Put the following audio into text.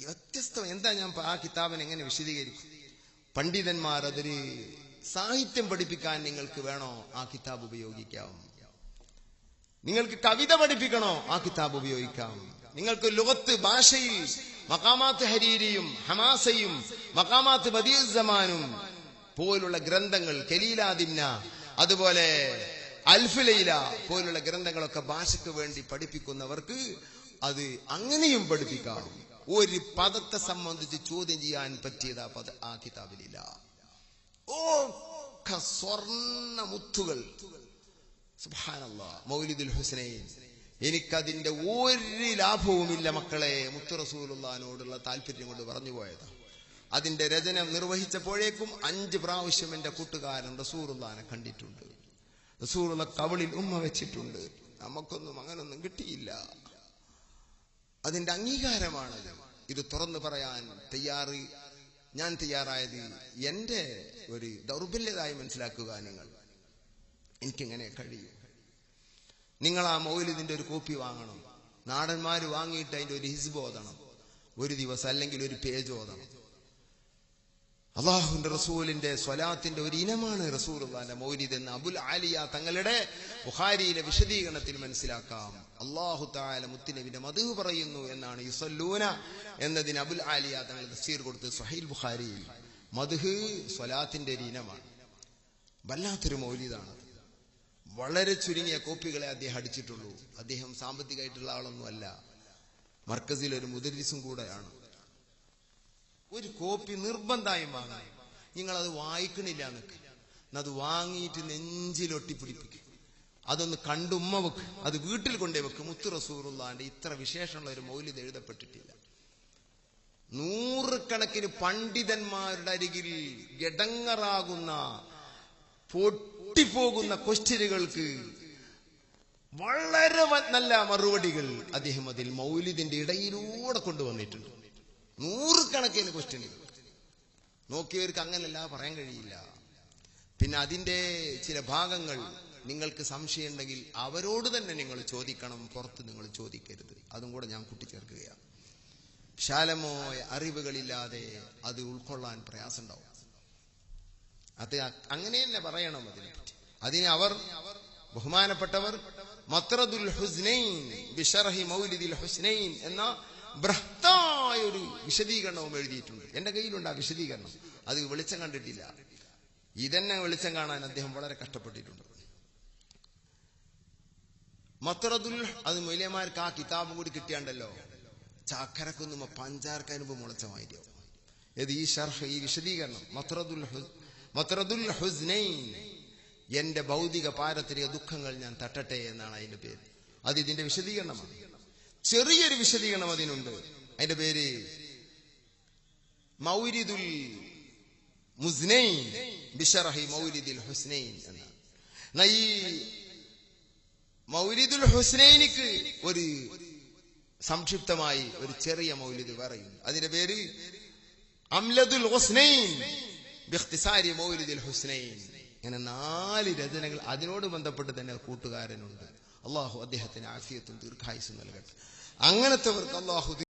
വ്യത്യസ്തം. എന്താ ഞാൻ ആ കിതാബിനെ എങ്ങനെ വിശദീകരിക്കും? പണ്ഡിതന്മാർ അതൊരു സാഹിത്യം പഠിപ്പിക്കാൻ നിങ്ങൾക്ക് വേണോ, ആ കിതാബ് ഉപയോഗിക്കാം. നിങ്ങൾക്ക് കവിത പഠിപ്പിക്കണോ, ആ കിതാബ് ഉപയോഗിക്കാം. നിങ്ങൾക്ക് ലുഗത്ത് ഭാഷയിൽ മഖാമാത്ത് ഹരീരിയും ഹമാസയും മഖാമാത്ത് ബദീഉസ് സമാനും പോലുള്ള ഗ്രന്ഥങ്ങൾ, കലീലാദിംന, അതുപോലെ അൽഫുലൈല പോലുള്ള ഗ്രന്ഥങ്ങളൊക്കെ ഭാഷയ്ക്ക് വേണ്ടി പഠിപ്പിക്കുന്നവർക്ക് അത് അങ്ങനെയും പഠിപ്പിക്കാം. ഒരു പദത്തെ സംബന്ധിച്ച് ചോദ്യം ചെയ്യാൻ പറ്റിയത് ആ കിതാബിലില്ല. സ്വർണ്ണ മുത്തുകൾ. സുബ്ഹാനല്ലാഹ്. മൗലിദുൽ ഹുസ്നൈൻ, എനിക്കതിന്റെ ഒരു ലാഭവുമില്ല മക്കളെ. മുത്തു റസൂലുള്ളാഹിനോടുള്ള താല്പര്യം കൊണ്ട് പറഞ്ഞു പോയതാ. അതിന്റെ രചന നിർവഹിച്ചപ്പോഴേക്കും 5 പ്രാവശ്യം എന്റെ കൂട്ടുകാരൻ റസൂലുള്ളാഹിനെ കണ്ടിട്ടുണ്ട്. റസൂലുള്ള കവിളിൽ ഉമ്മ വെച്ചിട്ടുണ്ട്. നമുക്കൊന്നും അങ്ങനൊന്നും കിട്ടിയില്ല. അതിന്റെ അംഗീകാരമാണത്. ഇത് തുറന്നു പറയാൻ ഞാൻ തയ്യാറായത് എന്റെ ഒരു ദൗർബല്യതായി മനസ്സിലാക്കുക. എനിക്കെങ്ങനെ കഴിയും? നിങ്ങൾ ആ മൗലിദിന്റെ ഒരു കോപ്പി വാങ്ങണം. നാടന്മാര് വാങ്ങിയിട്ട് അതിന്റെ ഒരു ഹിസ്ബ് ഓതണം ഒരു ദിവസം, അല്ലെങ്കിൽ ഒരു പേജ് ഓതണം. അള്ളാഹുവിന്റെ റസൂലിന്റെ സ്വലാത്തിന്റെ ഒരു ഇനമാണ് റസൂലുള്ളാഹിന്റെ മൗലിദ് എന്ന് അബുൽ ആലിയ തങ്ങളുടെ ബുഖാരിയിലെ വിശദീകരണത്തിൽ മനസ്സിലാക്കാം. അല്ലാഹു തആല മുത്തുനബിയുടെ മദ്ഹ് പറയുന്നു എന്നാണ്. യുസല്ലൂന എന്നതിന് അബുൽ ആലിയ തങ്ങൾ തഫ്സീർ കൊടുത്ത് സ്വഹീഹ് ബുഖാരിയിൽ. മദ്ഹ് സ്വലാത്തിന്റെ ഒരു ഇനമാണ്. വല്ലാത്തൊരു മൗലിദാണ്. വളരെ ചുരുങ്ങിയ കോപ്പികളെ അദ്ദേഹം അടിച്ചിട്ടുള്ളൂ. അദ്ദേഹം സാമ്പത്തികമായിട്ടുള്ള ആളൊന്നുമല്ല, മർക്കസിൽ ഒരു മുദരിസും കൂടെയാണ്. ഒരു കോപ്പി നിർബന്ധമായും വാങ്ങാം. നിങ്ങളത് വായിക്കണില്ല എന്നൊക്കെ, അത് വാങ്ങിയിട്ട് നെഞ്ചിലൊട്ടിപ്പിടിപ്പിക്കും. അതൊന്ന് കണ്ടുമ്മ വെക്ക്, അത് വീട്ടിൽ കൊണ്ടേ വെക്ക്. മുത്തു റസൂലുള്ളാഹിന്റെ ഇത്ര വിശേഷമുള്ള ഒരു മൗലിദ് എഴുതപ്പെട്ടിട്ടില്ല. 100 കണക്കിന് പണ്ഡിതന്മാരുടെ അരികിൽ ഗഡങ്ങറാകുന്ന പൊട്ടിപ്പോകുന്ന ക്വസ്റ്റ്യനുകൾക്ക് വളരെ നല്ല മറുപടികൾ അദ്ദേഹം അതിൽ മൗലിദിന്റെ ഇടയിലൂടെ കൊണ്ടുവന്നിട്ടുണ്ട്. 100 കണക്കിന് ക്വസ്റ്റ്യനുകൾ. നോക്കിയവർക്ക് അങ്ങനല്ല പറയാൻ കഴിയില്ല. പിന്നെ അതിന്റെ ചില ഭാഗങ്ങൾ നിങ്ങൾക്ക് സംശയം ഉണ്ടെങ്കിൽ അവരോട് തന്നെ നിങ്ങൾ ചോദിക്കണം, പുറത്ത് നിങ്ങൾ ചോദിക്കരുത്. അതും കൂടെ ഞാൻ കൂട്ടിച്ചേർക്കുകയാണ്. വിശാലമായ അറിവുകളില്ലാതെ അത് ഉൾക്കൊള്ളാൻ പ്രയാസമുണ്ടാവും. അത് അങ്ങനെ തന്നെ പറയണം അതിനെപ്പറ്റി. അതിന് അവർ ബഹുമാനപ്പെട്ടവർ മത്രദുൽ ഹുസ്നൈൻ ബിശർഹി മൗലിദിൽ ഹുസ്നൈൻ എന്ന ബൃഹത്തായ ഒരു വിശദീകരണവും എഴുതിയിട്ടുണ്ട്. എന്റെ കയ്യിലുണ്ട് ആ വിശദീകരണം. അത് വെളിച്ചം കണ്ടിട്ടില്ല. ഇതന്നെ വെളിച്ചം കാണാൻ അദ്ദേഹം വളരെ കഷ്ടപ്പെട്ടിട്ടുണ്ട്. മത്രദുൽ, അത് മൗലവിമാർക്ക് ആ കിതാബും കൂടി കിട്ടിയാണ്ടല്ലോ ചാക്കരക്കൊന്നും പഞ്ചാർക്കനുമ്പ് മുളച്ചമായിരിക്കും. ഇത് ഈ ഷർഹ്, ഈ വിശദീകരണം മത്രദുൽ ഹുസ്നൈൻ, എന്റെ ഭൗതിക പാരത്രിക ദുഃഖങ്ങൾ ഞാൻ തട്ടട്ടെ എന്നാണ് അതിന്റെ പേര്. അത് ഇതിന്റെ വിശദീകരണമാണ്. ചെറിയൊരു വിശദീകരണം അതിനുണ്ട്. അതിന്റെ പേര് മൗലിദുൽ മുസ്നൈൻ ബിശർഹി മൗലിദിൽ ഹുസ്നൈൻ എന്നാണ്. ഈ മൗലിദുൽ ഹുസ്നൈനിക്ക് ഒരു സംക്ഷിപ്തമായി ഒരു ചെറിയ മൗലിദ് പറയുന്നു. അതിന്റെ പേര് അംലദുൽ ഹുസ്നൈൻ ബിഖ്തിസാരി മൗലിദിൽ ഹുസ്നൈൻ. ഇങ്ങനെ 4 രചനകൾ അതിനോട് ബന്ധപ്പെട്ട് തന്നെ കൂട്ടുകാരനുണ്ട്. അള്ളാഹു അദ്ദേഹത്തിന് ആഫിയത്തും ദീർഘായുസ്സും നൽകട്ടെ. അങ്ങനത്തെവർക്ക് അള്ളാഹു